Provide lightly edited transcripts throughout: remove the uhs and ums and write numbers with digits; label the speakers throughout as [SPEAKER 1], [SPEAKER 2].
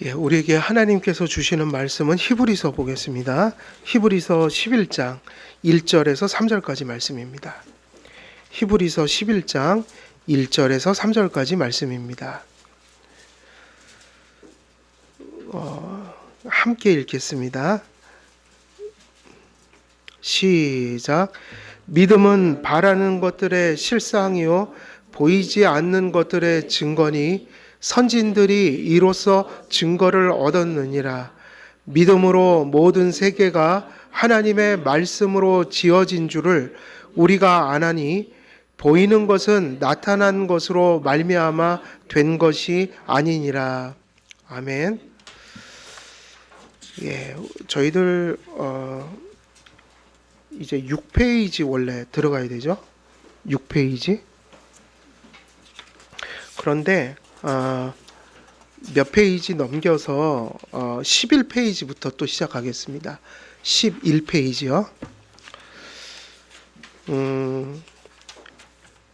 [SPEAKER 1] 우리에게 하나님께서 주시는 말씀은 히브리서 보겠습니다. 히브리서 11장 1절에서 3절까지 말씀입니다. 히브리서 11장 1절에서 3절까지 말씀입니다. 함께 읽겠습니다. 시작. 믿음은 바라는 것들의 실상이요 보이지 않는 것들의 증거니 선진들이 이로써 증거를 얻었느니라. 믿음으로 모든 세계가 하나님의 말씀으로 지어진 줄을 우리가 아나니 보이는 것은 나타난 것으로 말미암아 된 것이 아니니라. 아멘. 저희들 이제 6페이지 원래 들어가야 되죠. 6페이지. 그런데 몇 페이지 넘겨서 11페이지부터 또 시작하겠습니다. 11페이지요.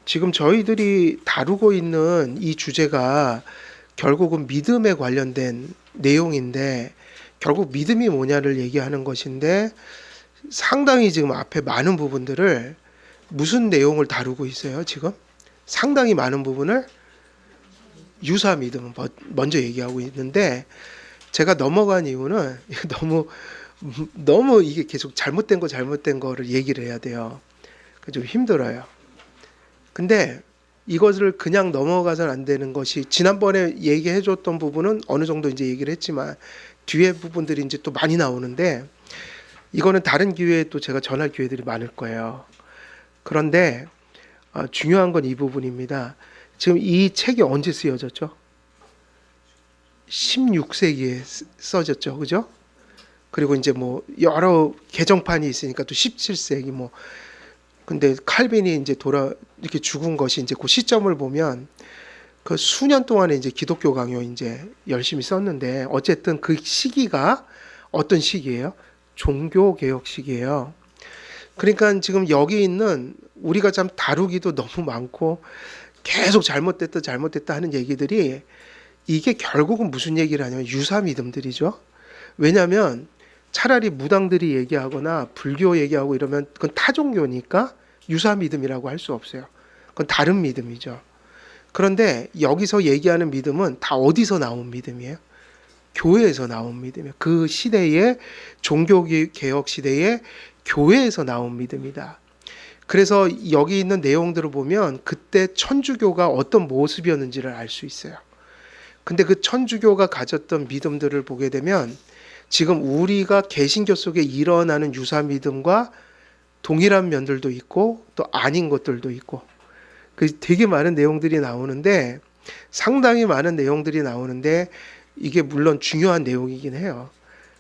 [SPEAKER 1] 지금 저희들이 다루고 있는 이 주제가 결국은 믿음에 관련된 내용인데, 결국 믿음이 뭐냐를 얘기하는 것인데, 상당히 지금 앞에 많은 부분들을 무슨 내용을 다루고 있어요? 지금 상당히 많은 부분을 유사 믿음을 먼저 얘기하고 있는데, 제가 넘어간 이유는 너무 이게 계속 잘못된 거를 얘기를 해야 돼요. 좀 힘들어요. 근데 이것을 그냥 넘어가서는 안 되는 것이, 지난번에 얘기해 줬던 부분은 어느 정도 이제 얘기를 했지만 뒤에 부분들이 이제 또 많이 나오는데, 이거는 다른 기회에 또 제가 전할 기회들이 많을 거예요. 그런데 중요한 건 이 부분입니다. 지금 이 책이 언제 쓰여졌죠? 16세기에 써졌죠. 그죠? 그리고 이제 뭐 여러 개정판이 있으니까 또 17세기 뭐. 근데 칼빈이 이제 이렇게 죽은 것이 이제 그 시점을 보면 그 수년 동안에 이제 기독교 강요 이제 열심히 썼는데, 어쨌든 그 시기가 어떤 시기예요? 종교 개혁 시기예요. 그러니까 지금 여기 있는 우리가 참 다루기도 너무 많고 계속 잘못됐다 하는 얘기들이, 이게 결국은 무슨 얘기를 하냐면 유사 믿음들이죠. 왜냐하면 차라리 무당들이 얘기하거나 불교 얘기하고 이러면 그건 타종교니까 유사 믿음이라고 할 수 없어요. 그건 다른 믿음이죠. 그런데 여기서 얘기하는 믿음은 다 어디서 나온 믿음이에요? 교회에서 나온 믿음이에요. 그 시대의 종교개혁 시대에 교회에서 나온 믿음이다. 그래서 여기 있는 내용들을 보면 그때 천주교가 어떤 모습이었는지를 알 수 있어요. 근데 그 천주교가 가졌던 믿음들을 보게 되면 지금 우리가 개신교 속에 일어나는 유사 믿음과 동일한 면들도 있고 또 아닌 것들도 있고, 되게 많은 내용들이 나오는데, 상당히 많은 내용들이 나오는데 이게 물론 중요한 내용이긴 해요.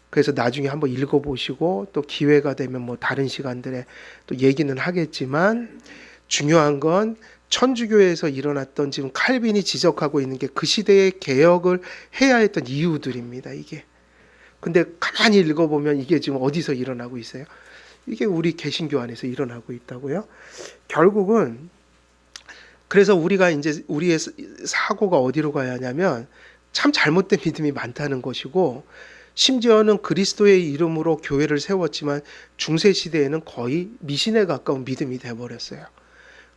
[SPEAKER 1] 그래서 나중에 한번 읽어보시고 또 기회가 되면 뭐 다른 시간들에 또 얘기는 하겠지만, 중요한 건 천주교에서 일어났던, 지금 칼빈이 지적하고 있는 게 그 시대의 개혁을 해야 했던 이유들입니다. 이게. 근데 가만히 읽어보면 이게 지금 어디서 일어나고 있어요? 이게 우리 개신교 안에서 일어나고 있다고요. 결국은 그래서 우리가 이제 우리의 사고가 어디로 가야 하냐면 참 잘못된 믿음이 많다는 것이고, 심지어는 그리스도의 이름으로 교회를 세웠지만 중세 시대에는 거의 미신에 가까운 믿음이 돼버렸어요.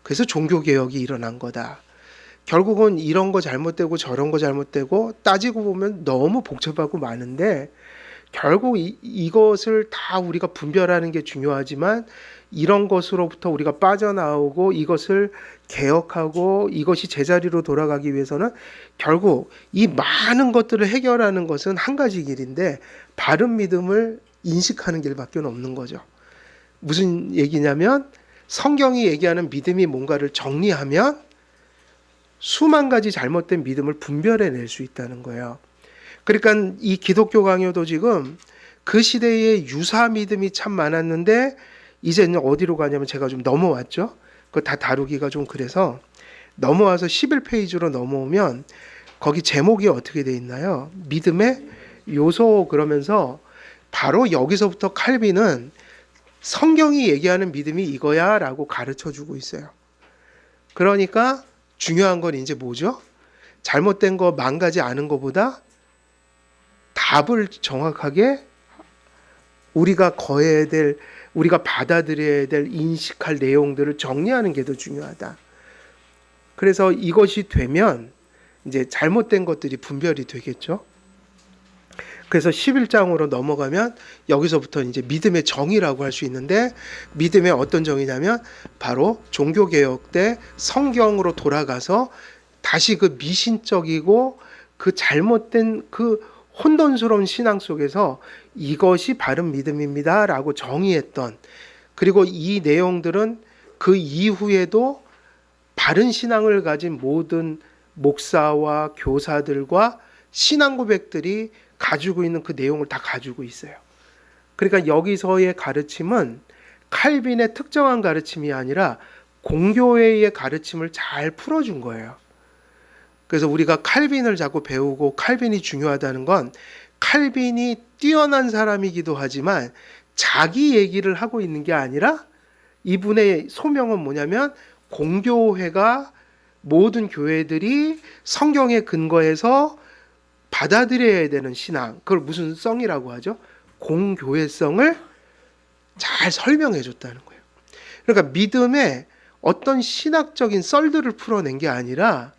[SPEAKER 1] 그래서 종교개혁이 일어난 거다. 결국은 이런 거 잘못되고 저런 거 잘못되고 따지고 보면 너무 복잡하고 많은데, 결국 이것을 다 우리가 분별하는 게 중요하지만, 이런 것으로부터 우리가 빠져나오고 이것을 개혁하고 이것이 제자리로 돌아가기 위해서는 결국 이 많은 것들을 해결하는 것은 한 가지 길인데, 바른 믿음을 인식하는 길밖에 없는 거죠. 무슨 얘기냐면, 성경이 얘기하는 믿음이 뭔가를 정리하면 수만 가지 잘못된 믿음을 분별해낼 수 있다는 거예요. 그러니까 이 기독교 강요도 지금 그 시대에 유사 믿음이 참 많았는데, 이제는 어디로 가냐면, 제가 좀 넘어왔죠. 그거 다 다루기가 좀 그래서 넘어와서 11페이지로 넘어오면 거기 제목이 어떻게 돼 있나요? 믿음의 요소. 그러면서 바로 여기서부터 칼빈은 성경이 얘기하는 믿음이 이거야 라고 가르쳐 주고 있어요. 그러니까 중요한 건 이제 뭐죠? 잘못된 거 망가지 않은 것보다 답을 정확하게 우리가 거해야 될, 우리가 받아들여야 될, 인식할 내용들을 정리하는 게 더 중요하다. 그래서 이것이 되면 이제 잘못된 것들이 분별이 되겠죠. 그래서 11장으로 넘어가면 여기서부터 이제 믿음의 정의라고 할 수 있는데, 믿음의 어떤 정의냐면 바로 종교개혁 때 성경으로 돌아가서 다시 그 미신적이고 그 잘못된 그 혼돈스러운 신앙 속에서 이것이 바른 믿음입니다 라고 정의했던, 그리고 이 내용들은 그 이후에도 바른 신앙을 가진 모든 목사와 교사들과 신앙 고백들이 가지고 있는 그 내용을 다 가지고 있어요. 그러니까 여기서의 가르침은 칼빈의 특정한 가르침이 아니라 공교회의 가르침을 잘 풀어준 거예요. 그래서 우리가 칼빈을 자꾸 배우고 칼빈이 중요하다는 건 칼빈이 뛰어난 사람이기도 하지만 자기 얘기를 하고 있는 게 아니라 이분의 소명은 뭐냐면 공교회가 모든 교회들이 성경에 근거해서 받아들여야 되는 신앙, 그걸 무슨 성이라고 하죠? 공교회성을 잘 설명해 줬다는 거예요. 그러니까 믿음의 어떤 신학적인 썰들을 풀어낸 게 아니라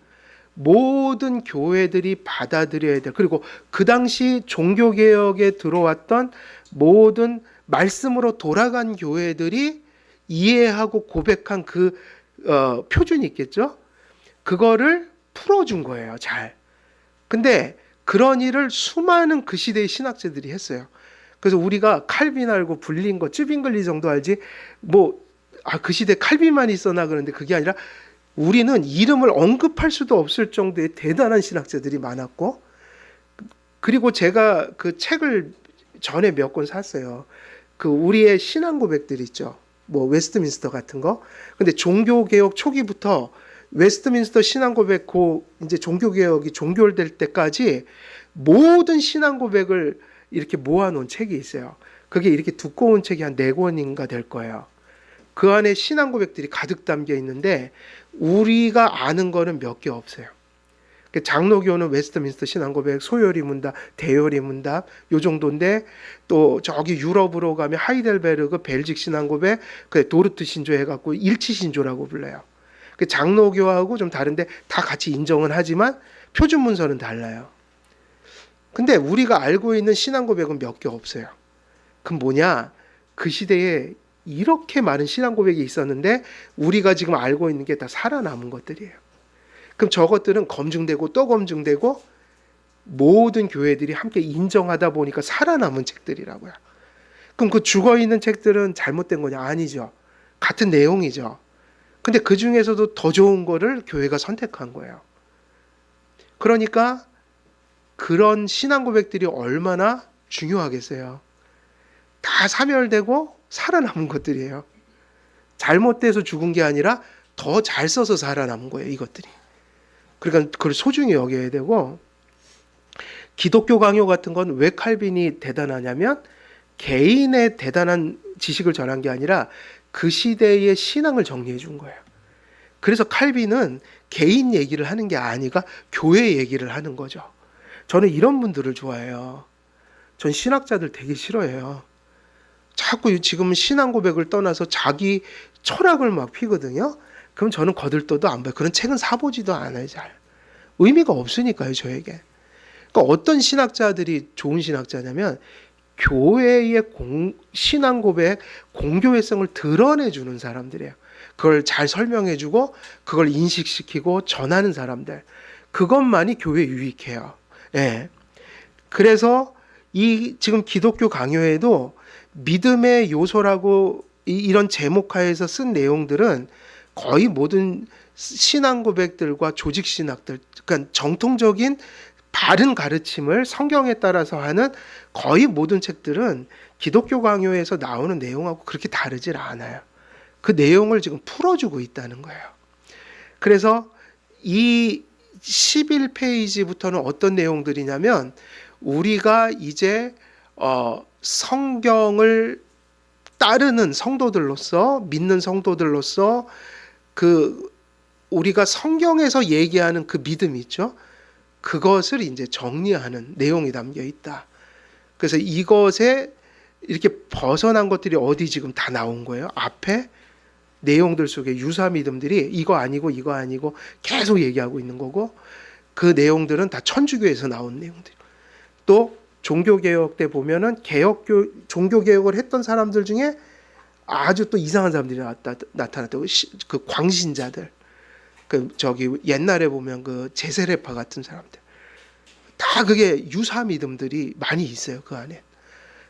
[SPEAKER 1] 모든 교회들이 받아들여야 될, 그리고 그 당시 종교개혁에 들어왔던 모든 말씀으로 돌아간 교회들이 이해하고 고백한 그 표준이 있겠죠? 그거를 풀어준 거예요, 잘. 근데 그런 일을 수많은 그 시대의 신학자들이 했어요. 그래서 우리가 칼빈 알고 불린 거, 쯔빙글리 정도 알지, 그 시대 칼빈만 있었나 그런데 그게 아니라 우리는 이름을 언급할 수도 없을 정도의 대단한 신학자들이 많았고, 그리고 제가 그 책을 전에 몇 권 샀어요. 그 우리의 신앙 고백들 있죠. 웨스트민스터 같은 거. 근데 종교개혁 초기부터 웨스트민스터 신앙 고백, 이제 종교개혁이 종결될 때까지 모든 신앙 고백을 이렇게 모아놓은 책이 있어요. 그게 이렇게 두꺼운 책이 한 4권인가 될 거예요. 그 안에 신앙 고백들이 가득 담겨 있는데 우리가 아는 거는 몇 개 없어요. 장로교는 웨스트민스터 신앙 고백, 소요리 문답, 대요리 문답 요 정도인데, 또 저기 유럽으로 가면 하이델베르그 벨직 신앙 고백, 도르트 신조 해갖고 일치 신조라고 불러요. 장로교하고 좀 다른데 다 같이 인정은 하지만 표준 문서는 달라요. 근데 우리가 알고 있는 신앙 고백은 몇 개 없어요. 그럼 뭐냐? 그 시대에 이렇게 많은 신앙 고백이 있었는데 우리가 지금 알고 있는 게 다 살아남은 것들이에요. 그럼 저것들은 검증되고 또 검증되고 모든 교회들이 함께 인정하다 보니까 살아남은 책들이라고요. 그럼 그 죽어있는 책들은 잘못된 거냐? 아니죠. 같은 내용이죠. 근데 그 중에서도 더 좋은 거를 교회가 선택한 거예요. 그러니까 그런 신앙 고백들이 얼마나 중요하겠어요. 다 사멸되고 살아남은 것들이에요. 잘못돼서 죽은 게 아니라 더 잘 써서 살아남은 거예요, 이것들이. 그러니까 그걸 소중히 여겨야 되고, 기독교 강요 같은 건 왜 칼빈이 대단하냐면 개인의 대단한 지식을 전한 게 아니라 그 시대의 신앙을 정리해 준 거예요. 그래서 칼빈은 개인 얘기를 하는 게 아니라 교회 얘기를 하는 거죠. 저는 이런 분들을 좋아해요. 전 신학자들 되게 싫어해요. 자꾸 지금 신앙 고백을 떠나서 자기 철학을 막 피거든요. 그럼 저는 거들떠도 안 봐요. 그런 책은 사보지도 않아요. 잘 의미가 없으니까요, 저에게. 그러니까 어떤 신학자들이 좋은 신학자냐면 교회의 신앙 고백, 공교회성을 드러내주는 사람들이에요. 그걸 잘 설명해주고 그걸 인식시키고 전하는 사람들, 그것만이 교회에 유익해요. 예. 그래서 이 지금 기독교 강요에도 믿음의 요소라고 이런 제목하에서 쓴 내용들은 거의 모든 신앙 고백들과 조직 신학들, 그러니까 정통적인 바른 가르침을 성경에 따라서 하는 거의 모든 책들은 기독교 강요에서 나오는 내용하고 그렇게 다르질 않아요. 그 내용을 지금 풀어주고 있다는 거예요. 그래서 이 11페이지부터는 어떤 내용들이냐면 우리가 이제 성경을 따르는 성도들로서, 믿는 성도들로서 우리가 성경에서 얘기하는 그 믿음이 있죠. 그것을 이제 정리하는 내용이 담겨 있다. 그래서 이것에 이렇게 벗어난 것들이 어디 지금 다 나온 거예요. 앞에 내용들 속에 유사 믿음들이 이거 아니고 이거 아니고 계속 얘기하고 있는 거고, 그 내용들은 다 천주교에서 나온 내용들. 또 종교개혁 때 보면은 종교개혁을 했던 사람들 중에 아주 또 이상한 사람들이 나타났다고. 그 광신자들, 그 저기 옛날에 보면 그 제세례파 같은 사람들, 다 그게 유사 믿음들이 많이 있어요, 그 안에.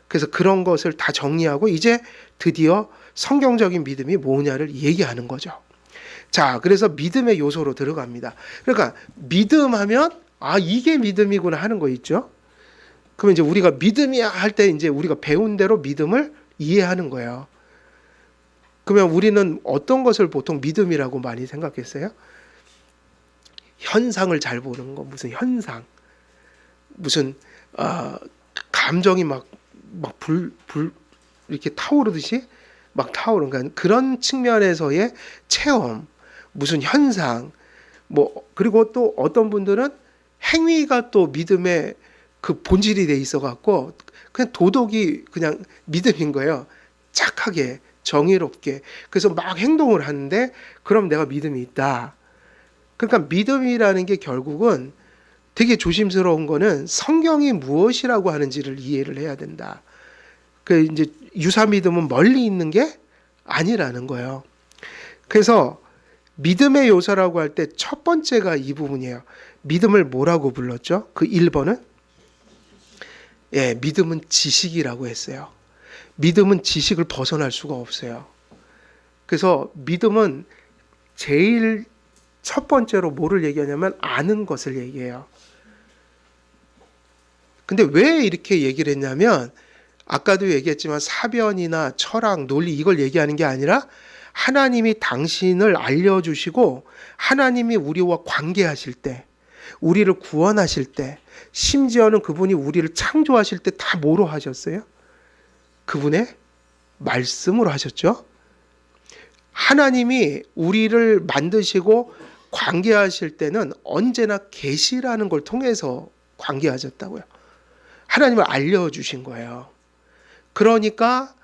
[SPEAKER 1] 그래서 그런 것을 다 정리하고 이제 드디어 성경적인 믿음이 뭐냐를 얘기하는 거죠. 자, 그래서 믿음의 요소로 들어갑니다. 그러니까 믿음하면 아, 이게 믿음이구나 하는 거 있죠. 그러면 이제 우리가 믿음이야 할 때 이제 우리가 배운 대로 믿음을 이해하는 거예요. 그러면 우리는 어떤 것을 보통 믿음이라고 많이 생각했어요? 현상을 잘 보는 거, 무슨 현상, 무슨 감정이 막 불 이렇게 타오르듯이 막 타오르는, 그러니까 그런 측면에서의 체험, 무슨 현상, 뭐 그리고 또 어떤 분들은 행위가 또 믿음의 그 본질이 돼 있어 갖고 그냥 도덕이 그냥 믿음인 거예요. 착하게 정의롭게. 그래서 막 행동을 하는데 그럼 내가 믿음이 있다. 그러니까 믿음이라는 게 결국은 되게 조심스러운 거는 성경이 무엇이라고 하는지를 이해를 해야 된다. 그 이제 유사 믿음은 멀리 있는 게 아니라는 거예요. 그래서 믿음의 요소라고 할 때 첫 번째가 이 부분이에요. 믿음을 뭐라고 불렀죠? 그 1번은 믿음은 지식이라고 했어요. 믿음은 지식을 벗어날 수가 없어요. 그래서 믿음은 제일 첫 번째로 뭐를 얘기하냐면 아는 것을 얘기해요. 근데 왜 이렇게 얘기를 했냐면 아까도 얘기했지만 사변이나 철학, 논리 이걸 얘기하는 게 아니라 하나님이 당신을 알려주시고 하나님이 우리와 관계하실 때, 우리를 구원하실 때, 심지어는 그분이 우리를 창조하실 때 다 뭐로 하셨어요? 그분의 말씀으로 하셨죠. 하나님이 우리를 만드시고 관계하실 때는 언제나 계시라는 걸 통해서 관계하셨다고요. 하나님을 알려주신 거예요. 그러니까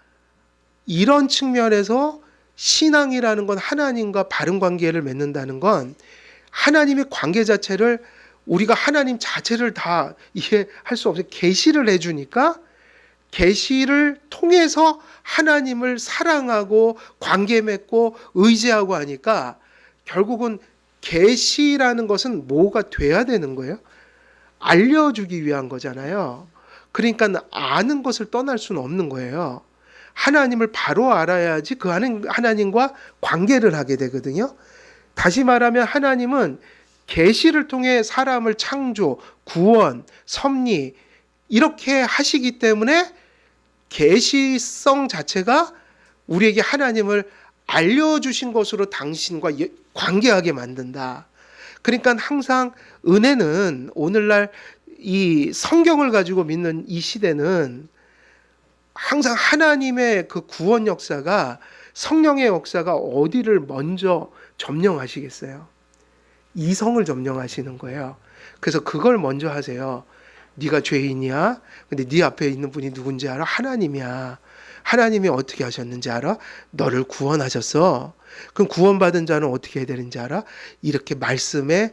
[SPEAKER 1] 이런 측면에서 신앙이라는 건 하나님과 바른 관계를 맺는다는 건 하나님의 관계 자체를 우리가 하나님 자체를 다 이해할 수 없어요. 계시를 해주니까 계시를 통해서 하나님을 사랑하고 관계 맺고 의지하고 하니까 결국은 계시라는 것은 뭐가 돼야 되는 거예요? 알려주기 위한 거잖아요. 그러니까 아는 것을 떠날 수는 없는 거예요. 하나님을 바로 알아야지 그 하나님과 관계를 하게 되거든요. 다시 말하면 하나님은 계시를 통해 사람을 창조, 구원, 섭리 이렇게 하시기 때문에 계시성 자체가 우리에게 하나님을 알려주신 것으로 당신과 관계하게 만든다. 그러니까 항상 은혜는 오늘날 이 성경을 가지고 믿는 이 시대는 항상 하나님의 그 구원 역사가, 성령의 역사가 어디를 먼저 점령하시겠어요? 이성을 점령하시는 거예요. 그래서 그걸 먼저 하세요. 네가 죄인이야. 근데 네 앞에 있는 분이 누군지 알아? 하나님이야. 하나님이 어떻게 하셨는지 알아? 너를 구원하셨어. 그럼 구원받은 자는 어떻게 해야 되는지 알아? 이렇게 말씀을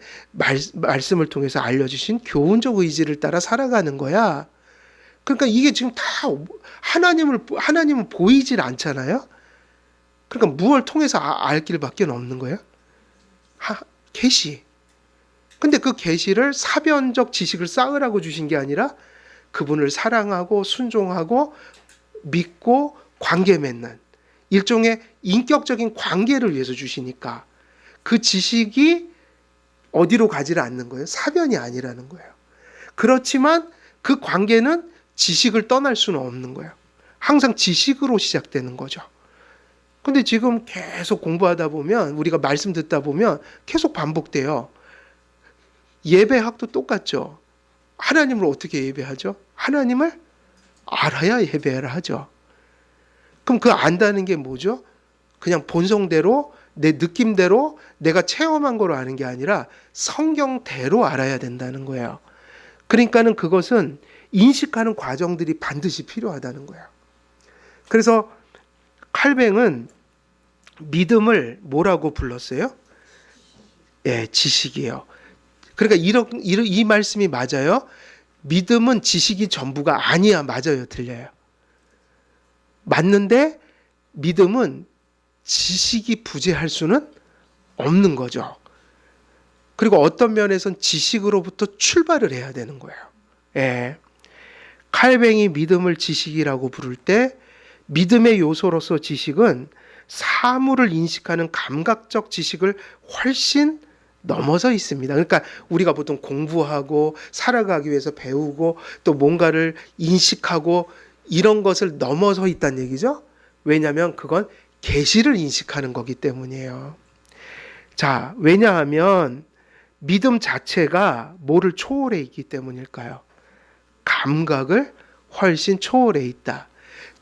[SPEAKER 1] 통해서 알려주신 교훈적 의지를 따라 살아가는 거야. 그러니까 이게 지금 다 하나님은 보이질 않잖아요. 그러니까 무엇을 통해서 알 길밖에 없는 거예요? 계시. 근데 그 계시를 사변적 지식을 쌓으라고 주신 게 아니라 그분을 사랑하고 순종하고 믿고 관계 맺는 일종의 인격적인 관계를 위해서 주시니까 그 지식이 어디로 가지를 않는 거예요. 사변이 아니라는 거예요. 그렇지만 그 관계는 지식을 떠날 수는 없는 거예요. 항상 지식으로 시작되는 거죠. 근데 지금 계속 공부하다 보면, 우리가 말씀 듣다 보면 계속 반복돼요. 예배학도 똑같죠. 하나님을 어떻게 예배하죠? 하나님을 알아야 예배를 하죠. 그럼 그 안다는 게 뭐죠? 그냥 본성대로, 내 느낌대로 내가 체험한 거로 아는 게 아니라 성경대로 알아야 된다는 거예요. 그러니까는 그것은 인식하는 과정들이 반드시 필요하다는 거예요. 그래서 칼뱅은 믿음을 뭐라고 불렀어요? 예, 지식이에요. 그러니까 이 말씀이 맞아요. 믿음은 지식이 전부가 아니야. 맞아요. 틀려요. 맞는데 믿음은 지식이 부재할 수는 없는 거죠. 그리고 어떤 면에선 지식으로부터 출발을 해야 되는 거예요. 예. 칼뱅이 믿음을 지식이라고 부를 때 믿음의 요소로서 지식은 사물을 인식하는 감각적 지식을 훨씬 넘어서 있습니다. 그러니까 우리가 보통 공부하고 살아가기 위해서 배우고 또 뭔가를 인식하고 이런 것을 넘어서 있다는 얘기죠. 왜냐하면 그건 계시를 인식하는 거기 때문이에요. 자, 왜냐하면 믿음 자체가 뭐를 초월해 있기 때문일까요? 감각을 훨씬 초월해 있다.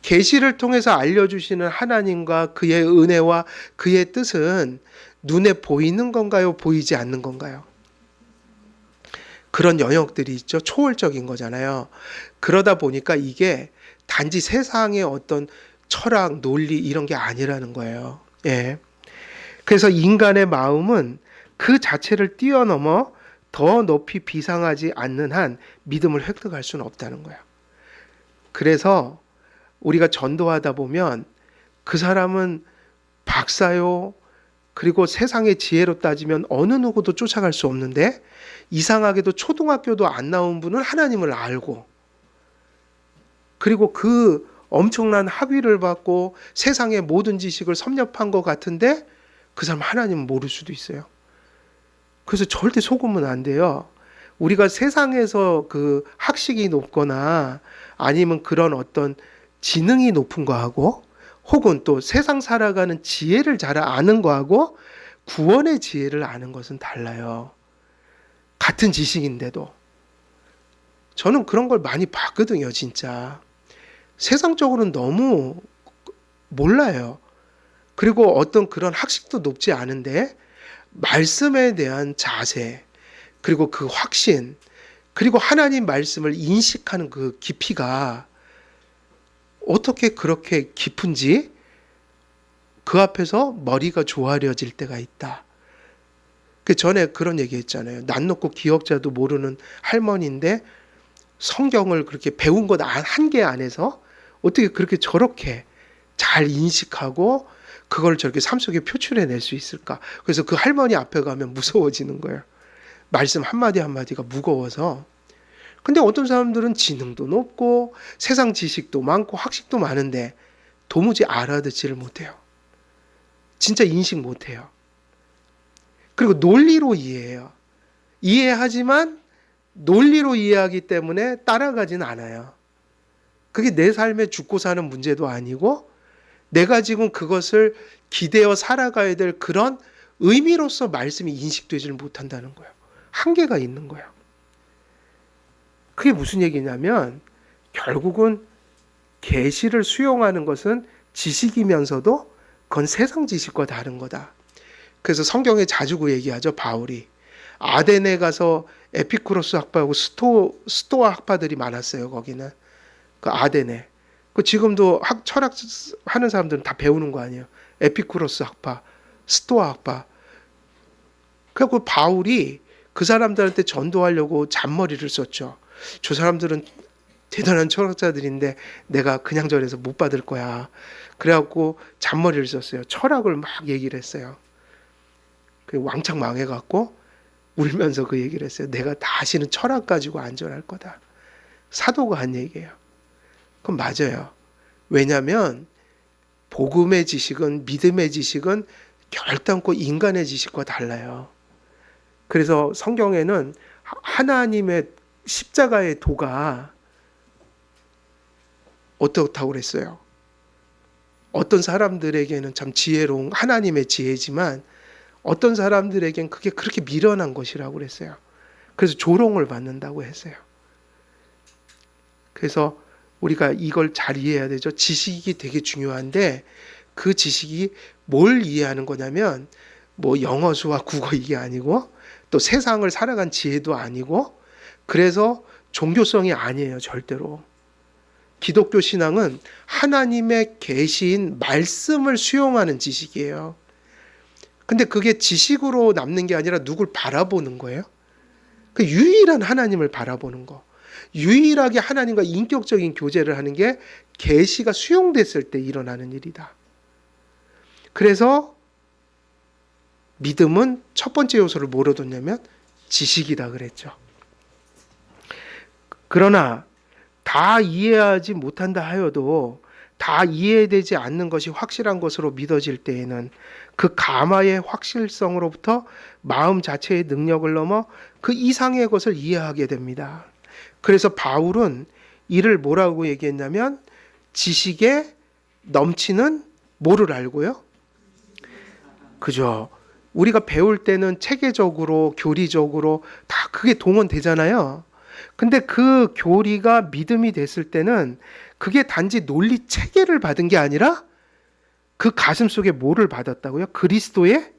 [SPEAKER 1] 계시를 통해서 알려주시는 하나님과 그의 은혜와 그의 뜻은 눈에 보이는 건가요? 보이지 않는 건가요? 그런 영역들이 있죠. 초월적인 거잖아요. 그러다 보니까 이게 단지 세상의 어떤 철학, 논리 이런 게 아니라는 거예요. 예. 그래서 인간의 마음은 그 자체를 뛰어넘어 더 높이 비상하지 않는 한 믿음을 획득할 수는 없다는 거예요. 그래서 우리가 전도하다 보면 그 사람은 박사요, 그리고 세상의 지혜로 따지면 어느 누구도 쫓아갈 수 없는데 이상하게도 초등학교도 안 나온 분은 하나님을 알고 그리고 그 엄청난 학위를 받고 세상의 모든 지식을 섭렵한 것 같은데 그 사람 하나님은 모를 수도 있어요. 그래서 절대 속으면 안 돼요. 우리가 세상에서 그 학식이 높거나 아니면 그런 어떤 지능이 높은 거하고 혹은 또 세상 살아가는 지혜를 잘 아는 거하고 구원의 지혜를 아는 것은 달라요. 같은 지식인데도. 저는 그런 걸 많이 봤거든요, 진짜. 세상적으로는 너무 몰라요. 그리고 어떤 그런 학식도 높지 않은데 말씀에 대한 자세, 그리고 그 확신, 그리고 하나님 말씀을 인식하는 그 깊이가 어떻게 그렇게 깊은지 그 앞에서 머리가 조아려질 때가 있다. 그 전에 그런 얘기 했잖아요. 낯 높고 기억자도 모르는 할머니인데 성경을 그렇게 배운 것 한 개 안에서 어떻게 그렇게 저렇게 잘 인식하고 그걸 저렇게 삶 속에 표출해낼 수 있을까? 그래서 그 할머니 앞에 가면 무서워지는 거예요. 말씀 한마디 한마디가 무거워서. 근데 어떤 사람들은 지능도 높고 세상 지식도 많고 학식도 많은데 도무지 알아듣지를 못해요. 진짜 인식 못해요. 그리고 논리로 이해해요. 이해하지만 논리로 이해하기 때문에 따라가진 않아요. 그게 내 삶에 죽고 사는 문제도 아니고 내가 지금 그것을 기대어 살아가야 될 그런 의미로서 말씀이 인식되지를 못한다는 거예요. 한계가 있는 거예요. 그게 무슨 얘기냐면 결국은 계시를 수용하는 것은 지식이면서도 그건 세상 지식과 다른 거다. 그래서 성경에 자주 그 얘기하죠. 바울이. 아덴에 가서 에피쿠로스 학파하고 스토아 학파들이 많았어요. 거기는. 그 아덴에. 그 지금도 철학 하는 사람들은 다 배우는 거 아니에요. 에피쿠로스 학파, 스토아 학파. 그래서 바울이 그 사람들한테 전도하려고 잔머리를 썼죠. 저 사람들은 대단한 철학자들인데 내가 그냥 저래서 못 받을 거야. 그래갖고 잔머리를 썼어요. 철학을 막 얘기를 했어요. 왕창 망해갖고 울면서 그 얘기를 했어요. 내가 다시는 철학 가지고 안전할 거다. 사도가 한 얘기예요. 그건 맞아요. 왜냐하면 복음의 지식은 믿음의 지식은 결단코 인간의 지식과 달라요. 그래서 성경에는 하나님의 십자가의 도가 어떻다고 그랬어요? 어떤 사람들에게는 참 지혜로운 하나님의 지혜지만 어떤 사람들에겐 그게 그렇게 미련한 것이라고 그랬어요. 그래서 조롱을 받는다고 했어요. 그래서 우리가 이걸 잘 이해해야 되죠. 지식이 되게 중요한데 그 지식이 뭘 이해하는 거냐면 뭐 영어, 수학, 국어 이게 아니고 또 세상을 살아간 지혜도 아니고 그래서 종교성이 아니에요, 절대로. 기독교 신앙은 하나님의 계시인 말씀을 수용하는 지식이에요. 근데 그게 지식으로 남는 게 아니라 누굴 바라보는 거예요. 그 유일한 하나님을 바라보는 거. 유일하게 하나님과 인격적인 교제를 하는 게 계시가 수용됐을 때 일어나는 일이다. 그래서 믿음은 첫 번째 요소를 뭐로 뒀냐면 지식이다 그랬죠. 그러나 다 이해하지 못한다 하여도 다 이해되지 않는 것이 확실한 것으로 믿어질 때에는 그 가마의 확실성으로부터 마음 자체의 능력을 넘어 그 이상의 것을 이해하게 됩니다. 그래서 바울은 이를 뭐라고 얘기했냐면 지식에 넘치는 뭐를 알고요? 그죠? 우리가 배울 때는 체계적으로 교리적으로 다 그게 동원되잖아요. 근데 그 교리가 믿음이 됐을 때는 그게 단지 논리 체계를 받은 게 아니라 그 가슴 속에 뭐를 받았다고요? 그리스도의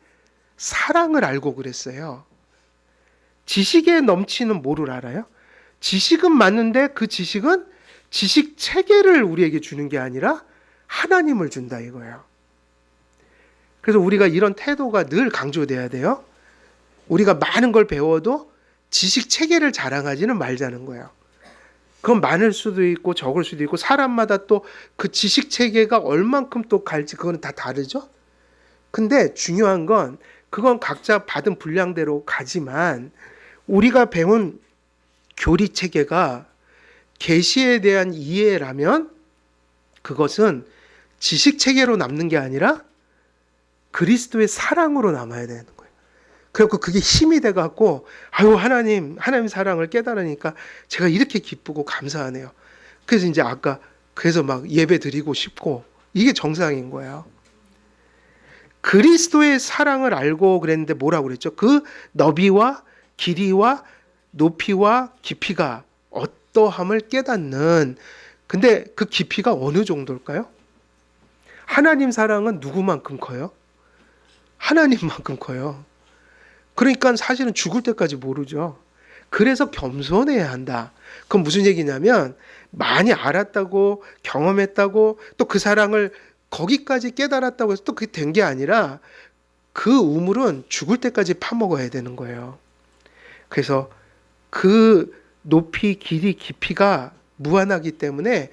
[SPEAKER 1] 사랑을 알고 그랬어요. 지식에 넘치는 뭐를 알아요? 지식은 맞는데 그 지식은 지식 체계를 우리에게 주는 게 아니라 하나님을 준다 이거예요. 그래서 우리가 이런 태도가 늘 강조돼야 돼요. 우리가 많은 걸 배워도 지식 체계를 자랑하지는 말자는 거예요. 그건 많을 수도 있고 적을 수도 있고 사람마다 또 그 지식 체계가 얼만큼 또 갈지 그거는 다 다르죠. 근데 중요한 건 그건 각자 받은 분량대로 가지만 우리가 배운 교리 체계가 계시에 대한 이해라면 그것은 지식 체계로 남는 게 아니라 그리스도의 사랑으로 남아야 되는 거예요. 그래서 그게 힘이 돼갖고 아유 하나님 사랑을 깨달으니까 제가 이렇게 기쁘고 감사하네요. 그래서 이제 아까 그래서 막 예배 드리고 싶고 이게 정상인 거예요. 그리스도의 사랑을 알고 그랬는데 뭐라고 그랬죠? 그 너비와 길이와 높이와 깊이가 어떠함을 깨닫는. 근데 그 깊이가 어느 정도일까요? 하나님 사랑은 누구만큼 커요? 하나님만큼 커요. 그러니까 사실은 죽을 때까지 모르죠. 그래서 겸손해야 한다. 그건 무슨 얘기냐면 많이 알았다고 경험했다고 또 그 사랑을 거기까지 깨달았다고 해서 또 그게 된 게 아니라 그 우물은 죽을 때까지 파먹어야 되는 거예요. 그래서 그 높이, 길이, 깊이가 무한하기 때문에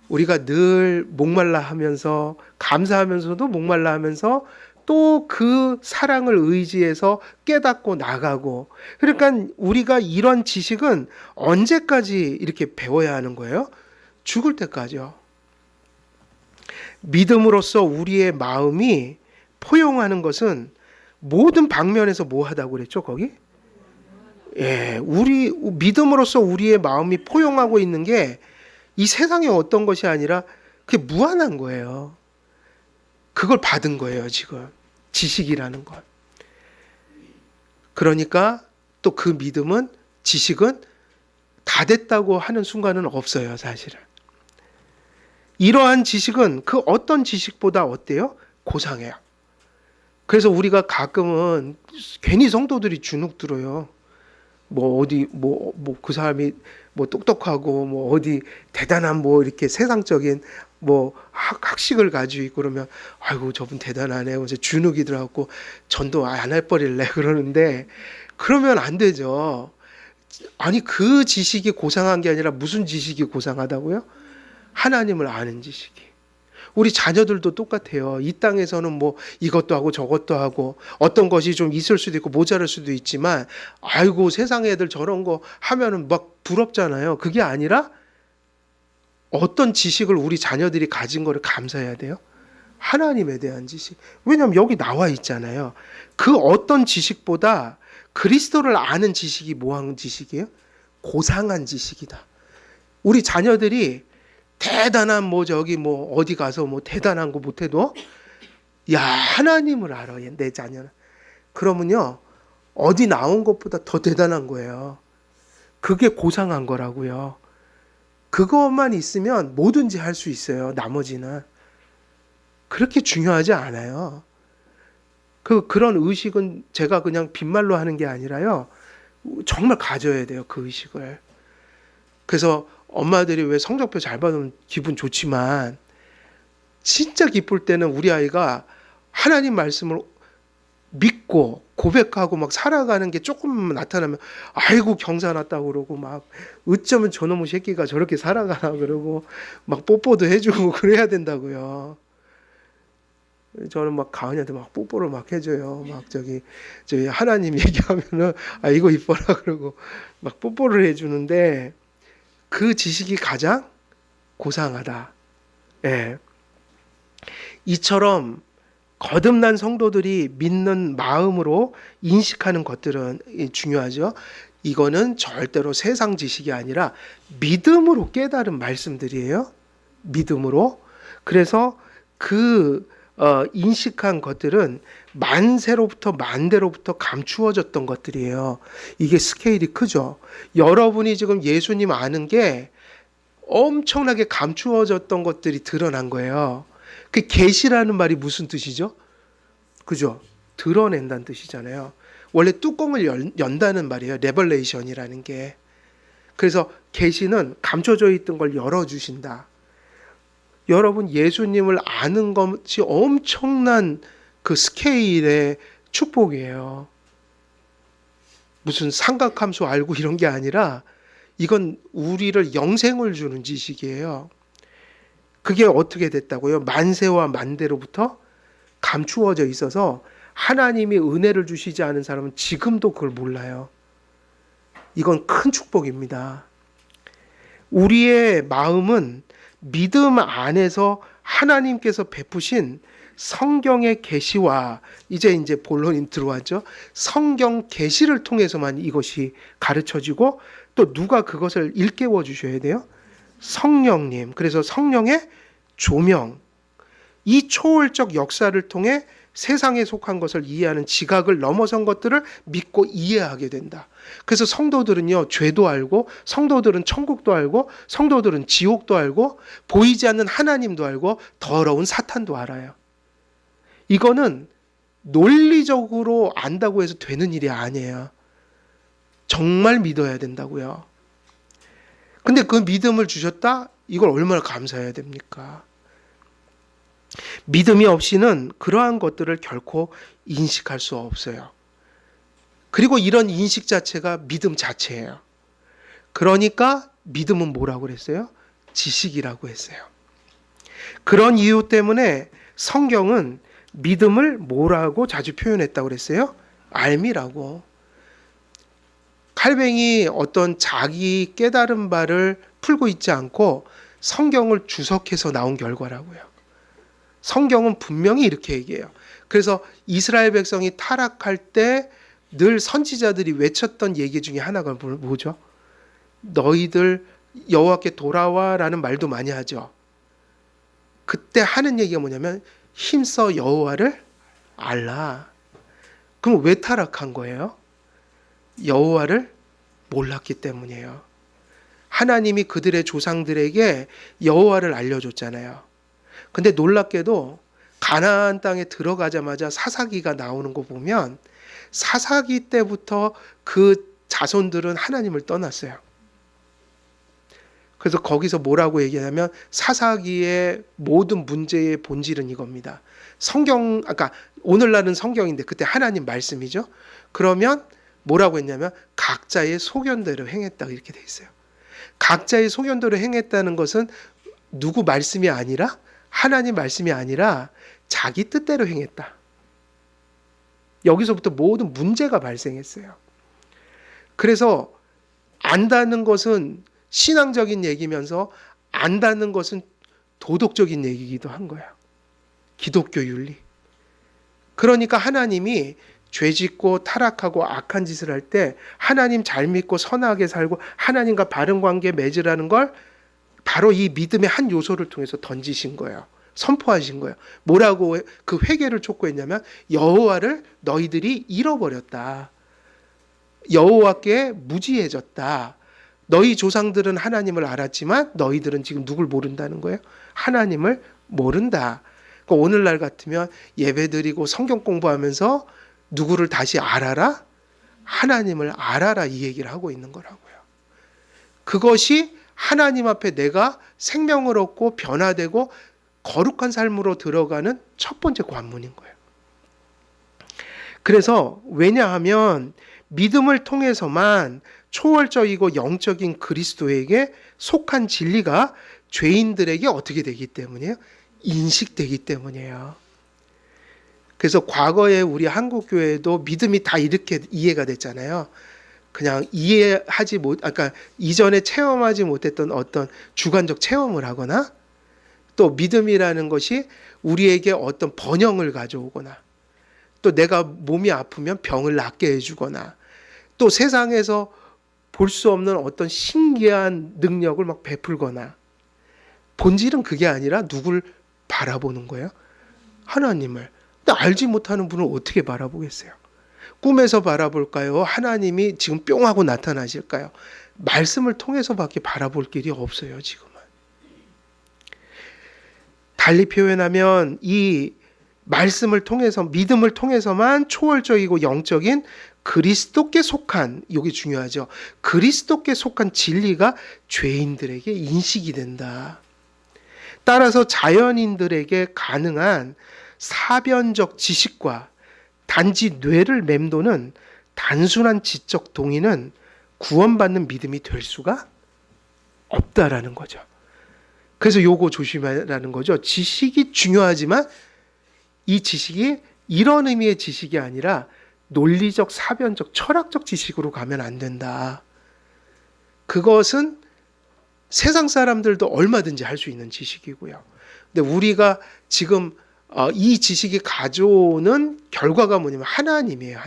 [SPEAKER 1] 우리가 늘 목말라 하면서 감사하면서도 목말라 하면서 또 그 사랑을 의지해서 깨닫고 나가고. 그러니까 우리가 이런 지식은 언제까지 이렇게 배워야 하는 거예요? 죽을 때까지요. 믿음으로써 우리의 마음이 포용하는 것은 모든 방면에서 뭐 하다고 그랬죠, 거기? 예, 우리 믿음으로써 우리의 마음이 포용하고 있는 게 이 세상의 어떤 것이 아니라 그게 무한한 거예요. 그걸 받은 거예요, 지금. 지식이라는 것. 그러니까 또 그 믿음은 지식은 다 됐다고 하는 순간은 없어요, 사실은. 이러한 지식은 그 어떤 지식보다 어때요? 고상해요. 그래서 우리가 가끔은 괜히 성도들이 주눅 들어요. 뭐 어디 뭐 그 사람이 뭐 똑똑하고 뭐 어디 대단한 뭐 이렇게 세상적인 뭐 학식을 가지고 있고 그러면 아이고 저분 대단하네요. 그래서 주눅이 들어갖고 전도 안 할 뻔일래 그러는데 그러면 안 되죠. 아니 그 지식이 고상한 게 아니라 무슨 지식이 고상하다고요? 하나님을 아는 지식이. 우리 자녀들도 똑같아요. 이 땅에서는 뭐 이것도 하고 저것도 하고 어떤 것이 좀 있을 수도 있고 모자랄 수도 있지만 아이고 세상 애들 저런 거 하면은 막 부럽잖아요. 그게 아니라 어떤 지식을 우리 자녀들이 가진 거를 감사해야 돼요? 하나님에 대한 지식. 왜냐하면 여기 나와 있잖아요. 그 어떤 지식보다 그리스도를 아는 지식이 뭐한 지식이에요? 고상한 지식이다. 우리 자녀들이 대단한 뭐 저기 뭐 어디 가서 뭐 대단한 거 못해도 야 하나님을 알아 내 자녀는. 그러면요 어디 나온 것보다 더 대단한 거예요. 그게 고상한 거라고요. 그것만 있으면 뭐든지 할 수 있어요. 나머지는 그렇게 중요하지 않아요. 그런 의식은 제가 그냥 빈말로 하는 게 아니라요. 정말 가져야 돼요. 그 의식을. 그래서 엄마들이 왜 성적표 잘 받으면 기분 좋지만 진짜 기쁠 때는 우리 아이가 하나님 말씀을 믿고 고백하고 막 살아가는 게 조금 나타나면 아이고 경사 났다고 그러고 막 어쩌면 저놈의 새끼가 저렇게 살아가나 그러고 막 뽀뽀도 해주고 그래야 된다고요. 저는 막 가은이한테 막 뽀뽀를 막 해줘요. 막 저기 하나님 얘기하면은 아 이거 이뻐라 그러고 막 뽀뽀를 해주는데 그 지식이 가장 고상하다. 예. 이처럼 거듭난 성도들이 믿는 마음으로 인식하는 것들은 중요하죠. 이거는 절대로 세상 지식이 아니라 믿음으로 깨달은 말씀들이에요. 믿음으로. 그래서 그 인식한 것들은 만세로부터 만대로부터 감추어졌던 것들이에요. 이게 스케일이 크죠. 여러분이 지금 예수님 아는 게 엄청나게 감추어졌던 것들이 드러난 거예요. 그 계시라는 말이 무슨 뜻이죠? 그죠? 드러낸다는 뜻이잖아요. 원래 뚜껑을 연다는 말이에요. 레벌레이션이라는 게. 그래서 계시는 감춰져 있던 걸 열어주신다. 여러분 예수님을 아는 것이 엄청난 그 스케일의 축복이에요. 무슨 삼각함수 알고 이런 게 아니라 이건 우리를 영생을 주는 지식이에요. 그게 어떻게 됐다고요? 만세와 만대로부터 감추어져 있어서 하나님이 은혜를 주시지 않은 사람은 지금도 그걸 몰라요. 이건 큰 축복입니다. 우리의 마음은 믿음 안에서 하나님께서 베푸신 성경의 계시와 이제 본론이 들어왔죠. 성경 계시를 통해서만 이것이 가르쳐지고 또 누가 그것을 일깨워 주셔야 돼요? 성령님. 그래서 성령의 조명. 이 초월적 역사를 통해 세상에 속한 것을 이해하는 지각을 넘어선 것들을 믿고 이해하게 된다. 그래서 성도들은요, 죄도 알고, 성도들은 천국도 알고, 성도들은 지옥도 알고, 보이지 않는 하나님도 알고, 더러운 사탄도 알아요. 이거는 논리적으로 안다고 해서 되는 일이 아니에요. 정말 믿어야 된다고요. 근데 그 믿음을 주셨다? 이걸 얼마나 감사해야 됩니까? 믿음이 없이는 그러한 것들을 결코 인식할 수 없어요. 그리고 이런 인식 자체가 믿음 자체예요. 그러니까 믿음은 뭐라고 그랬어요? 지식이라고 했어요. 그런 이유 때문에 성경은 믿음을 뭐라고 자주 표현했다고 그랬어요? 알미라고. 칼뱅이 어떤 자기 깨달은 바를 풀고 있지 않고 성경을 주석해서 나온 결과라고요. 성경은 분명히 이렇게 얘기해요. 그래서 이스라엘 백성이 타락할 때 늘 선지자들이 외쳤던 얘기 중에 하나가 뭐죠? 너희들 여호와께 돌아와라는 말도 많이 하죠. 그때 하는 얘기가 뭐냐면 힘써 여호와를 알라. 그럼 왜 타락한 거예요? 여호와를 몰랐기 때문이에요. 하나님이 그들의 조상들에게 여호와를 알려줬잖아요. 근데 놀랍게도 가나안 땅에 들어가자마자 사사기가 나오는 거 보면 사사기 때부터 그 자손들은 하나님을 떠났어요. 그래서 거기서 뭐라고 얘기하냐면 사사기의 모든 문제의 본질은 이겁니다. 성경, 아까 오늘날은 성경인데 그때 하나님 말씀이죠. 그러면 뭐라고 했냐면 각자의 소견대로 행했다 이렇게 돼 있어요. 각자의 소견대로 행했다는 것은 누구 말씀이 아니라 하나님 말씀이 아니라 자기 뜻대로 행했다. 여기서부터 모든 문제가 발생했어요. 그래서 안다는 것은 신앙적인 얘기면서 안다는 것은 도덕적인 얘기이기도 한 거예요. 기독교 윤리. 그러니까 하나님이 죄짓고 타락하고 악한 짓을 할 때 하나님 잘 믿고 선하게 살고 하나님과 바른 관계 맺으라는 걸 바로 이 믿음의 한 요소를 통해서 던지신 거예요. 선포하신 거예요. 뭐라고 그 회개를 촉구했냐면 여호와를 너희들이 잃어버렸다. 여호와께 무지해졌다. 너희 조상들은 하나님을 알았지만 너희들은 지금 누굴 모른다는 거예요? 하나님을 모른다. 그러니까 오늘날 같으면 예배드리고 성경 공부하면서 누구를 다시 알아라? 하나님을 알아라 이 얘기를 하고 있는 거라고요. 그것이 하나님 앞에 내가 생명을 얻고 변화되고 거룩한 삶으로 들어가는 첫 번째 관문인 거예요. 그래서 왜냐하면 믿음을 통해서만 초월적이고 영적인 그리스도에게 속한 진리가 죄인들에게 어떻게 되기 때문이에요? 인식되기 때문이에요. 그래서 과거에 우리 한국교회도 믿음이 다 이렇게 이해가 됐잖아요. 그냥 이해하지 못, 그러니까 이전에 체험하지 못했던 어떤 주관적 체험을 하거나 또 믿음이라는 것이 우리에게 어떤 번영을 가져오거나 또 내가 몸이 아프면 병을 낫게 해주거나 또 세상에서 볼 수 없는 어떤 신기한 능력을 막 베풀거나 본질은 그게 아니라 누굴 바라보는 거예요? 하나님을. 근데 알지 못하는 분을 어떻게 바라보겠어요? 꿈에서 바라볼까요? 하나님이 지금 뿅 하고 나타나실까요? 말씀을 통해서밖에 바라볼 길이 없어요, 지금은. 달리 표현하면 이 말씀을 통해서 믿음을 통해서만 초월적이고 영적인 그리스도께 속한, 이게 중요하죠. 그리스도께 속한 진리가 죄인들에게 인식이 된다. 따라서 자연인들에게 가능한 사변적 지식과 단지 뇌를 맴도는 단순한 지적 동의는 구원받는 믿음이 될 수가 없다라는 거죠. 그래서 요거 조심하라는 거죠. 지식이 중요하지만 이 지식이 이런 의미의 지식이 아니라 논리적, 사변적, 철학적 지식으로 가면 안 된다. 그것은 세상 사람들도 얼마든지 할 수 있는 지식이고요. 근데 우리가 지금 이 지식이 가져오는 결과가 뭐냐면 하나님이에요.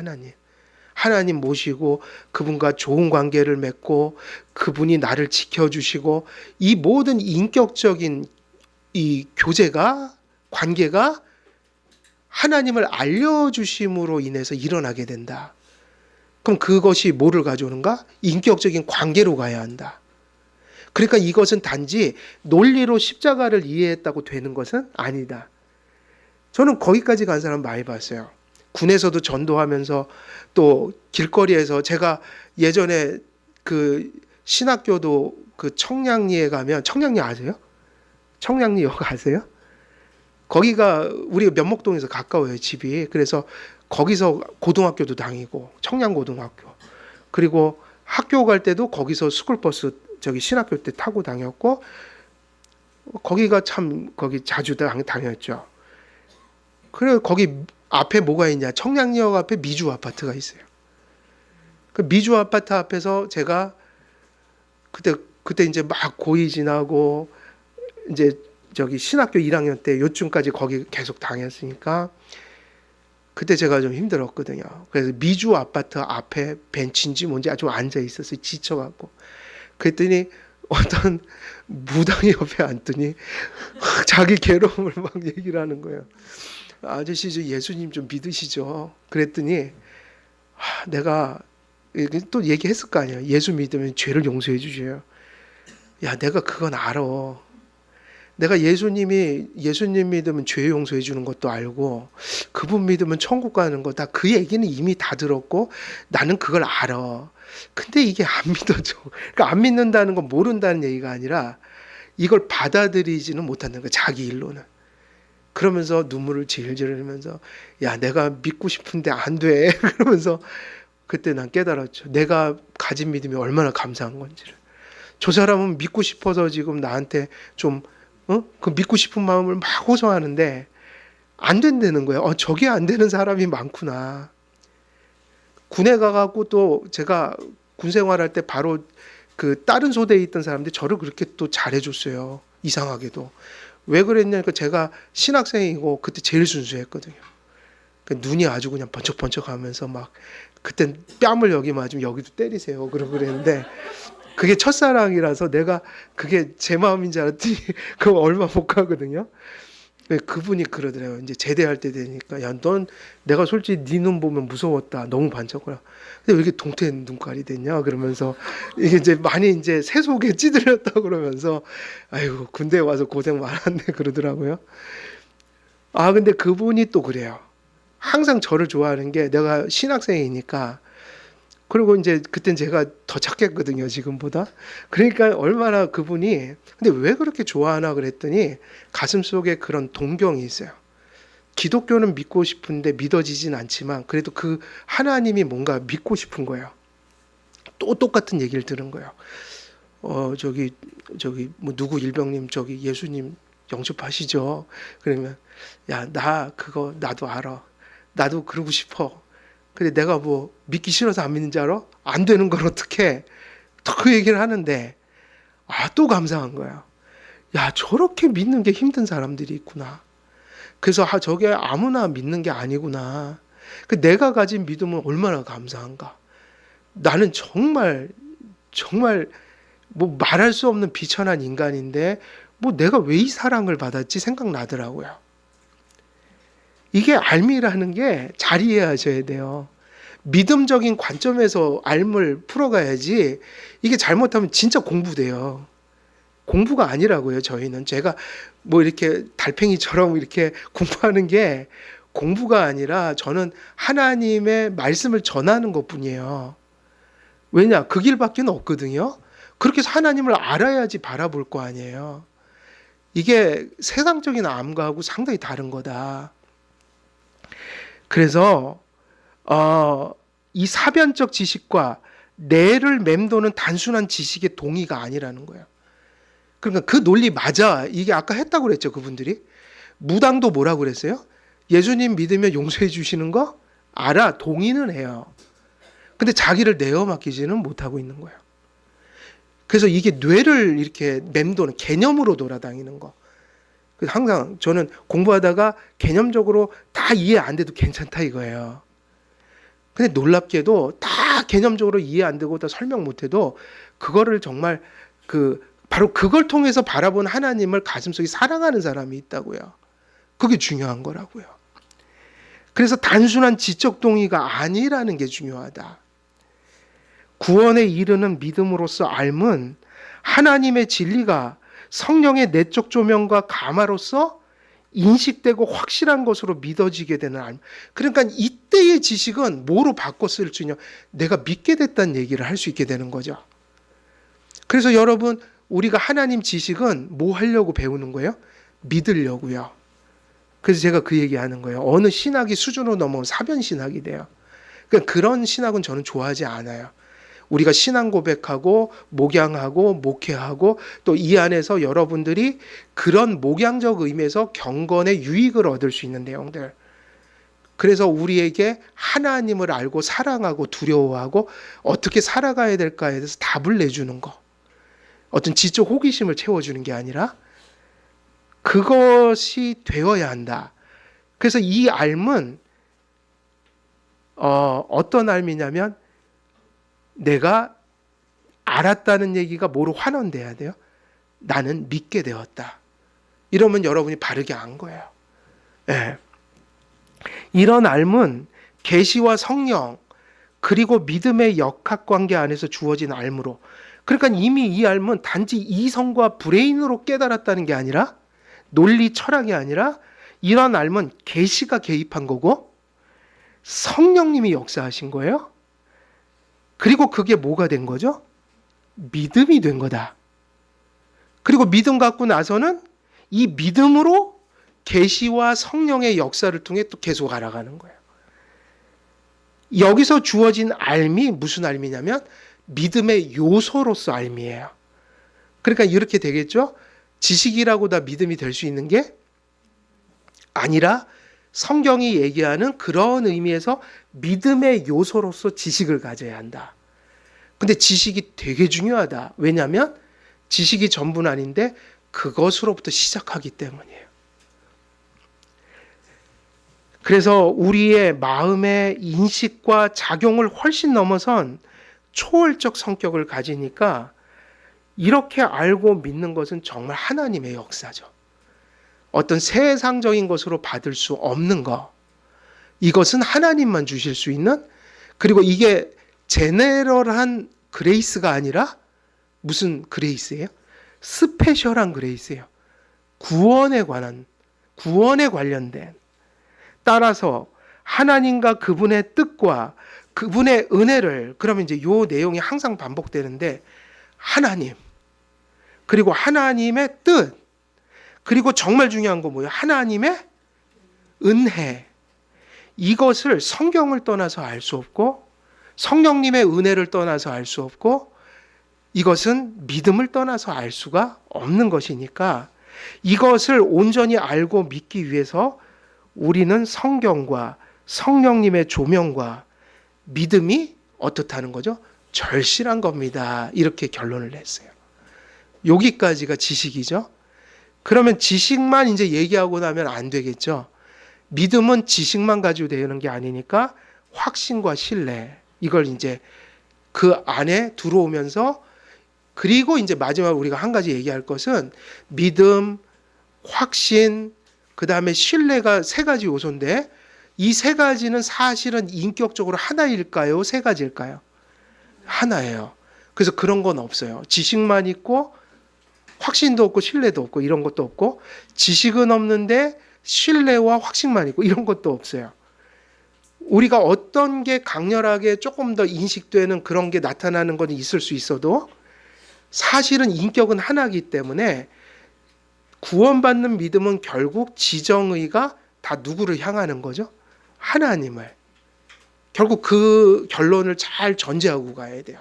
[SPEAKER 1] 하나님 모시고 그분과 좋은 관계를 맺고 그분이 나를 지켜주시고 이 모든 인격적인 이 교제가 관계가 하나님을 알려주심으로 인해서 일어나게 된다. 그럼 그것이 뭐를 가져오는가? 인격적인 관계로 가야 한다. 그러니까 이것은 단지 논리로 십자가를 이해했다고 되는 것은 아니다. 저는 거기까지 간 사람 많이 봤어요. 군에서도 전도하면서 또 길거리에서 제가 예전에 그 신학교도 그 청량리에 가면 청량리 아세요? 청량리역 아세요? 거기가 우리 면목동에서 가까워요, 집이. 그래서 거기서 고등학교도 다니고 청량고등학교. 그리고 학교 갈 때도 거기서 스쿨버스 저기 신학교 때 타고 다녔고 거기가 참 거기 자주 다녔죠. 그래 거기 앞에 뭐가 있냐? 청량리역 앞에 미주 아파트가 있어요. 그 미주 아파트 앞에서 제가 그때 이제 막 고이 지나고 이제 저기 신학교 1학년 때 요쯤까지 거기 계속 다녔으니까 그때 제가 좀 힘들었거든요. 그래서 미주 아파트 앞에 벤치인지 뭔지 아주 앉아 있었어요. 지쳐갖고. 그랬더니 어떤 무당이 옆에 앉더니 자기 괴로움을 막 얘기를 하는 거예요. 아저씨 저 예수님 좀 믿으시죠? 그랬더니 내가 또 얘기했을 거 아니에요. 예수 믿으면 죄를 용서해 주셔요. 야 내가 그건 알아. 내가 예수님 믿으면 죄 용서해 주는 것도 알고 그분 믿으면 천국 가는 거 다 그 얘기는 이미 다 들었고 나는 그걸 알아. 근데 이게 안 믿어져. 그러니까 안 믿는다는 건 모른다는 얘기가 아니라 이걸 받아들이지는 못한다는 거야. 자기 일로는. 그러면서 눈물을 질질 흘리면서 야 내가 믿고 싶은데 안 돼. 그러면서 그때 난 깨달았죠. 내가 가진 믿음이 얼마나 감사한 건지를. 저 사람은 믿고 싶어서 지금 나한테 좀 그 믿고 싶은 마음을 막 호소하는데 안 된다는 거예요. 저게 안 되는 사람이 많구나. 군에 가갖고 또 제가 군 생활할 때 바로 그 다른 소대에 있던 사람들이 저를 그렇게 또 잘해줬어요. 이상하게도. 왜 그랬냐니까 제가 신학생이고 그때 제일 순수했거든요. 눈이 아주 그냥 번쩍번쩍하면서 막 그땐 뺨을 여기 맞으면 여기도 때리세요. 그러고 그랬는데 그게 첫사랑이라서 내가 그게 제 마음인 줄 알았더니 그거 얼마 못 가거든요. 그분이 그러더래요. 이제 제대할 때 되니까 야, 넌 내가 솔직히 네 눈 보면 무서웠다. 너무 반짝거려. 근데 왜 이렇게 동태 눈깔이 됐냐? 그러면서 이게 이제 많이 이제 세속에 찌들렸다 그러면서 아이고 군대에 와서 고생 많았네 그러더라고요. 근데 그분이 또 그래요. 항상 저를 좋아하는 게 내가 신학생이니까 그리고 이제 그땐 제가 더 착했거든요, 지금보다. 그러니까 얼마나 그분이, 근데 왜 그렇게 좋아하나 그랬더니 가슴 속에 그런 동경이 있어요. 기독교는 믿고 싶은데 믿어지진 않지만 그래도 그 하나님이 뭔가 믿고 싶은 거예요. 또 똑같은 얘기를 들은 거예요. 저기 뭐 누구 일병님 저기 예수님 영접하시죠? 그러면 야, 나 그거 나도 알아. 나도 그러고 싶어. 근데 내가 뭐 믿기 싫어서 안 믿는 줄 알아? 안 되는 걸 어떻게? 또 그 얘기를 하는데 또 감사한 거야. 야, 저렇게 믿는 게 힘든 사람들이 있구나. 그래서 저게 아무나 믿는 게 아니구나. 그 내가 가진 믿음은 얼마나 감사한가. 나는 정말 뭐 말할 수 없는 비천한 인간인데 뭐 내가 왜 이 사랑을 받았지 생각나더라고요. 이게 알미라는 게 잘 이해하셔야 돼요. 믿음적인 관점에서 알을 풀어가야지 이게 잘못하면 진짜 공부돼요. 공부가 아니라고요, 저희는. 제가 뭐 이렇게 달팽이처럼 이렇게 공부하는 게 공부가 아니라 저는 하나님의 말씀을 전하는 것 뿐이에요. 왜냐? 그 길밖에 없거든요. 그렇게 해서 하나님을 알아야지 바라볼 거 아니에요. 이게 세상적인 암과하고 상당히 다른 거다. 그래서 이 사변적 지식과 뇌를 맴도는 단순한 지식의 동의가 아니라는 거예요. 그러니까 그 논리 맞아. 이게 아까 했다고 그랬죠, 그분들이. 무당도 뭐라고 그랬어요? 예수님 믿으면 용서해 주시는 거 알아. 동의는 해요. 근데 자기를 내어 맡기지는 못하고 있는 거예요. 그래서 이게 뇌를 이렇게 맴도는 개념으로 돌아다니는 거. 항상 저는 공부하다가 개념적으로 다 이해 안 돼도 괜찮다 이거예요. 근데 놀랍게도 다 개념적으로 이해 안 되고 다 설명 못 해도 그거를 정말 바로 그걸 통해서 바라본 하나님을 가슴속에 사랑하는 사람이 있다고요. 그게 중요한 거라고요. 그래서 단순한 지적 동의가 아니라는 게 중요하다. 구원에 이르는 믿음으로서 알면 하나님의 진리가 성령의 내적 조명과 감화로서 인식되고 확실한 것으로 믿어지게 되는 알. 그러니까 이때의 지식은 뭐로 바꿨을 줄요? 내가 믿게 됐다는 얘기를 할 수 있게 되는 거죠. 그래서 여러분, 우리가 하나님 지식은 뭐 하려고 배우는 거예요? 믿으려고요. 그래서 제가 그 얘기하는 거예요. 어느 신학이 수준으로 넘어오면 사변 신학이 돼요. 그러니까 그런 신학은 저는 좋아하지 않아요. 우리가 신앙 고백하고 목양하고 목회하고 또 이 안에서 여러분들이 그런 목양적 의미에서 경건의 유익을 얻을 수 있는 내용들. 그래서 우리에게 하나님을 알고 사랑하고 두려워하고 어떻게 살아가야 될까에 대해서 답을 내주는 거. 어떤 지적 호기심을 채워주는 게 아니라 그것이 되어야 한다. 그래서 이 알은 어떤 알미냐면 내가 알았다는 얘기가 뭐로 환원돼야 돼요? 나는 믿게 되었다. 이러면 여러분이 바르게 안 거예요. 네. 이런 알은 계시와 성령 그리고 믿음의 역학관계 안에서 주어진 알므로, 그러니까 이미 이 알은 단지 이성과 브레인으로 깨달았다는 게 아니라, 논리 철학이 아니라 이런 알은 계시가 개입한 거고 성령님이 역사하신 거예요. 그리고 그게 뭐가 된 거죠? 믿음이 된 거다. 그리고 믿음 갖고 나서는 이 믿음으로 계시와 성령의 역사를 통해 또 계속 알아가는 거예요. 여기서 주어진 알미 무슨 알미냐면 믿음의 요소로서 알미예요. 그러니까 이렇게 되겠죠? 지식이라고 다 믿음이 될 수 있는 게 아니라 성경이 얘기하는 그런 의미에서 믿음의 요소로서 지식을 가져야 한다. 근데 지식이 되게 중요하다. 왜냐하면 지식이 전부는 아닌데 그것으로부터 시작하기 때문이에요. 그래서 우리의 마음의 인식과 작용을 훨씬 넘어선 초월적 성격을 가지니까 이렇게 알고 믿는 것은 정말 하나님의 역사죠. 어떤 세상적인 것으로 받을 수 없는 것. 이것은 하나님만 주실 수 있는, 그리고 이게 제네럴한 그레이스가 아니라 무슨 그레이스예요? 스페셜한 그레이스예요. 구원에 관련된. 따라서 하나님과 그분의 뜻과 그분의 은혜를, 그러면 이제 요 내용이 항상 반복되는데, 하나님, 그리고 하나님의 뜻, 그리고 정말 중요한 거 뭐예요? 하나님의 은혜. 이것을 성경을 떠나서 알 수 없고, 성령님의 은혜를 떠나서 알 수 없고, 이것은 믿음을 떠나서 알 수가 없는 것이니까, 이것을 온전히 알고 믿기 위해서 우리는 성경과 성령님의 조명과 믿음이 어떻다는 거죠? 절실한 겁니다. 이렇게 결론을 냈어요. 여기까지가 지식이죠. 그러면 지식만 이제 얘기하고 나면 안 되겠죠. 믿음은 지식만 가지고 되는 게 아니니까 확신과 신뢰, 이걸 이제 그 안에 들어오면서, 그리고 이제 마지막 우리가 한 가지 얘기할 것은 믿음, 확신, 그 다음에 신뢰가 세 가지 요소인데, 이 세 가지는 사실은 인격적으로 하나일까요? 세 가지일까요? 하나예요. 그래서 그런 건 없어요. 지식만 있고 확신도 없고 신뢰도 없고 이런 것도 없고, 지식은 없는데 신뢰와 확신만 있고 이런 것도 없어요. 우리가 어떤 게 강렬하게 조금 더 인식되는 그런 게 나타나는 건 있을 수 있어도, 사실은 인격은 하나이기 때문에 구원받는 믿음은 결국 지정의가 다 누구를 향하는 거죠? 하나님을. 결국 그 결론을 잘 전제하고 가야 돼요.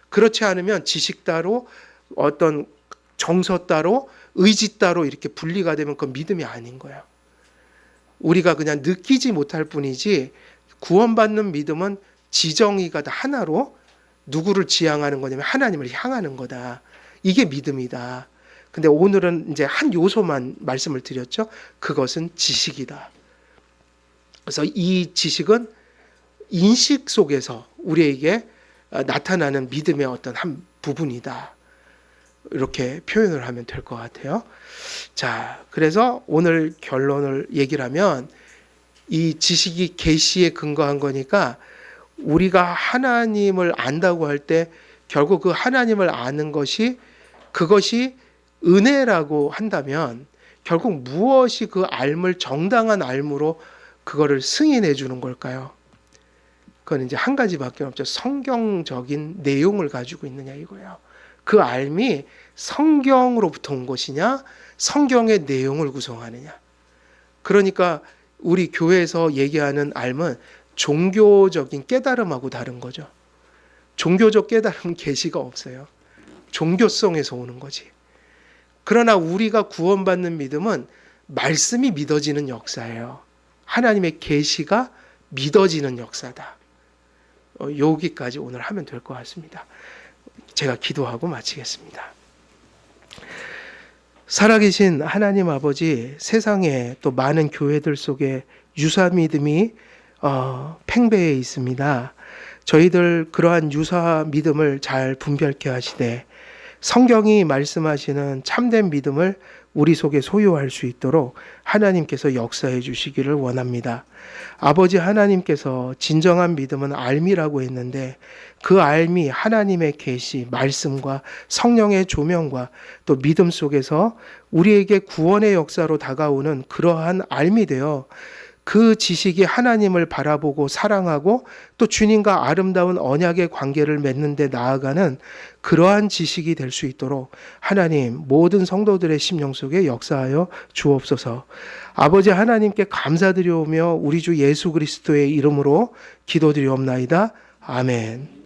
[SPEAKER 1] 그렇지 않으면 지식 따로, 어떤 정서 따로, 의지 따로 이렇게 분리가 되면 그건 믿음이 아닌 거예요. 우리가 그냥 느끼지 못할 뿐이지, 구원받는 믿음은 지정의가 다 하나로 누구를 지향하는 거냐면 하나님을 향하는 거다. 이게 믿음이다. 근데 오늘은 이제 한 요소만 말씀을 드렸죠. 그것은 지식이다. 그래서 이 지식은 인식 속에서 우리에게 나타나는 믿음의 어떤 한 부분이다. 이렇게 표현을 하면 될 것 같아요. 자, 그래서 오늘 결론을 얘기를 하면, 이 지식이 계시에 근거한 거니까 우리가 하나님을 안다고 할 때 결국 그 하나님을 아는 것이, 그것이 은혜라고 한다면 결국 무엇이 그 알물, 정당한 알무로 그거를 승인해 주는 걸까요? 그건 이제 한 가지밖에 없죠. 성경적인 내용을 가지고 있느냐 이거예요. 그 알미 성경으로부터 온 것이냐, 성경의 내용을 구성하느냐. 그러니까 우리 교회에서 얘기하는 알은 종교적인 깨달음하고 다른 거죠. 종교적 깨달음은 계시가 없어요. 종교성에서 오는 거지. 그러나 우리가 구원받는 믿음은 말씀이 믿어지는 역사예요. 하나님의 계시가 믿어지는 역사다. 여기까지 오늘 하면 될 것 같습니다. 제가 기도하고 마치겠습니다. 살아계신 하나님 아버지, 세상에 또 많은 교회들 속에 유사 믿음이 팽배해 있습니다. 저희들 그러한 유사 믿음을 잘 분별케 하시되, 성경이 말씀하시는 참된 믿음을 우리 속에 소유할 수 있도록 하나님께서 역사해 주시기를 원합니다. 아버지 하나님께서 진정한 믿음은 알미라고 했는데, 그 알미, 하나님의 계시, 말씀과 성령의 조명과 또 믿음 속에서 우리에게 구원의 역사로 다가오는 그러한 알미 되어 그 지식이 하나님을 바라보고 사랑하고 또 주님과 아름다운 언약의 관계를 맺는 데 나아가는 그러한 지식이 될 수 있도록 하나님, 모든 성도들의 심령 속에 역사하여 주옵소서. 아버지 하나님께 감사드리오며 우리 주 예수 그리스도의 이름으로 기도드리옵나이다. 아멘.